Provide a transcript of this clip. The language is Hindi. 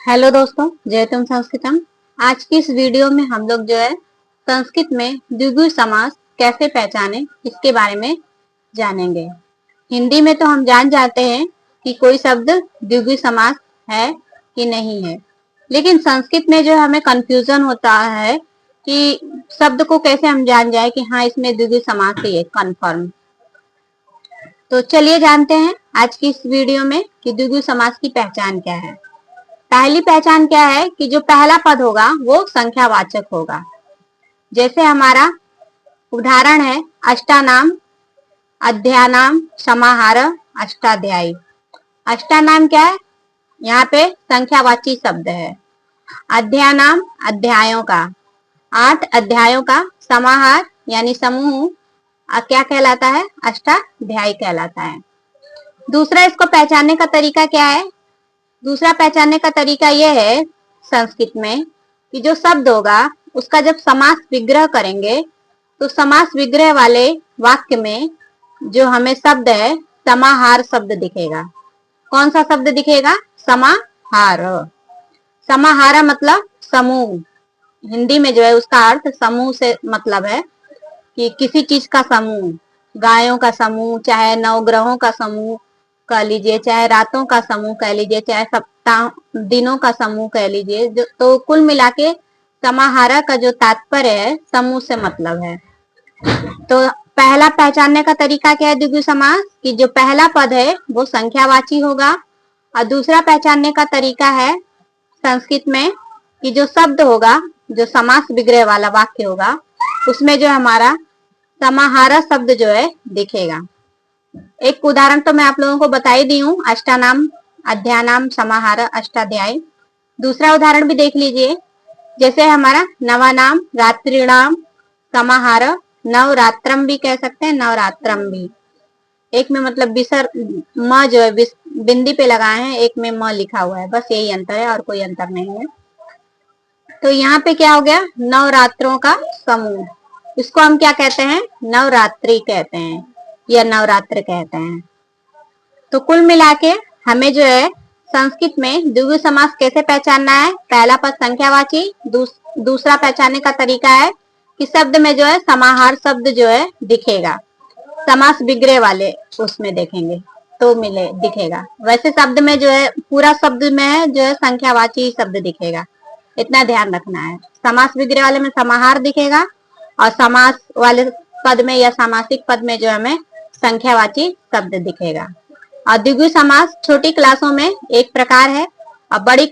हेलो दोस्तों, जयतुम संस्कृतम। आज की इस वीडियो में हम लोग जो है संस्कृत में द्विगु समास कैसे पहचाने इसके बारे में जानेंगे। हिंदी में तो हम जान जाते हैं कि कोई शब्द द्विगु समास है कि नहीं है, लेकिन संस्कृत में जो हमें कंफ्यूजन होता है कि शब्द को कैसे हम जान जाए कि हाँ इसमें द्विगु समास ही है कन्फर्म। तो चलिए जानते हैं आज की इस वीडियो में कि द्विगु समास की पहचान क्या है। पहली पहचान क्या है कि जो पहला पद होगा वो संख्यावाचक होगा। जैसे हमारा उदाहरण है अष्टानाम, अध्यानाम, समाहार, अष्टाध्यायी। अष्टानाम क्या है? यहाँ पे संख्यावाची शब्द है। अध्यानाम अध्यायों का, 8 अध्यायों का। समाहार यानी समूह क्या कहलाता है? अष्टाध्यायी कहलाता है। दूसरा इसको पहचानने का तरीका क्या है? दूसरा पहचानने का तरीका यह है संस्कृत में कि जो शब्द होगा उसका जब समास विग्रह करेंगे तो समास विग्रह वाले वाक्य में जो हमें शब्द है समाहार शब्द दिखेगा। कौन सा शब्द दिखेगा? समाहार। समाहार मतलब समूह। हिंदी में जो है उसका अर्थ समूह से मतलब है कि किसी चीज का समूह, गायों का समूह, चाहे नवग्रहों का समूह कह लीजिए, चाहे रातों का समूह कह लीजिए, चाहे सप्ताह दिनों का समूह कह लीजिए। तो कुल मिला के समाहार का जो तात्पर्य है समूह से मतलब है। तो पहला पहचानने का तरीका क्या है द्विगु समास कि जो पहला पद है वो संख्यावाची होगा। और दूसरा पहचानने का तरीका है संस्कृत में कि जो शब्द होगा, जो समास विग्रह वाला वाक्य होगा, उसमें जो हमारा समाहार शब्द जो है दिखेगा। एक उदाहरण तो मैं आप लोगों को बता ही दी हूँ, अष्टानाम, अध्यानाम, समाहार, अष्टाध्यायी। दूसरा उदाहरण भी देख लीजिए। जैसे हमारा नवानाम, रात्रिणाम, समाहार, नवरात्रम भी कह सकते हैं, नवरात्रम भी। एक में मतलब विसर म जो है बिंदी पे लगाए हैं, एक में म लिखा हुआ है, बस यही अंतर है और कोई अंतर नहीं है। तो यहाँ पे क्या हो गया? नवरात्रों का समूह, इसको हम क्या कहते हैं? नवरात्रि कहते हैं या नवरात्र कहते हैं। तो कुल मिला के हमें जो है संस्कृत में द्विगु समास कैसे पहचानना है? पहला पद संख्यावाची, दूसरा पहचानने का तरीका है कि शब्द में जो है समाहार शब्द जो है दिखेगा। समास विग्रह वाले उसमें देखेंगे तो मिले दिखेगा। वैसे शब्द में जो है पूरा शब्द में जो है संख्यावाची शब्द दिखेगा, इतना ध्यान रखना है। समास विग्रह वाले में समाहार दिखेगा और समास वाले पद में या सामासिक पद में जो हमें संख्यावाची शब्द दिखेगा। और द्विगु समास छोटी क्लासों में एक प्रकार है और बड़ी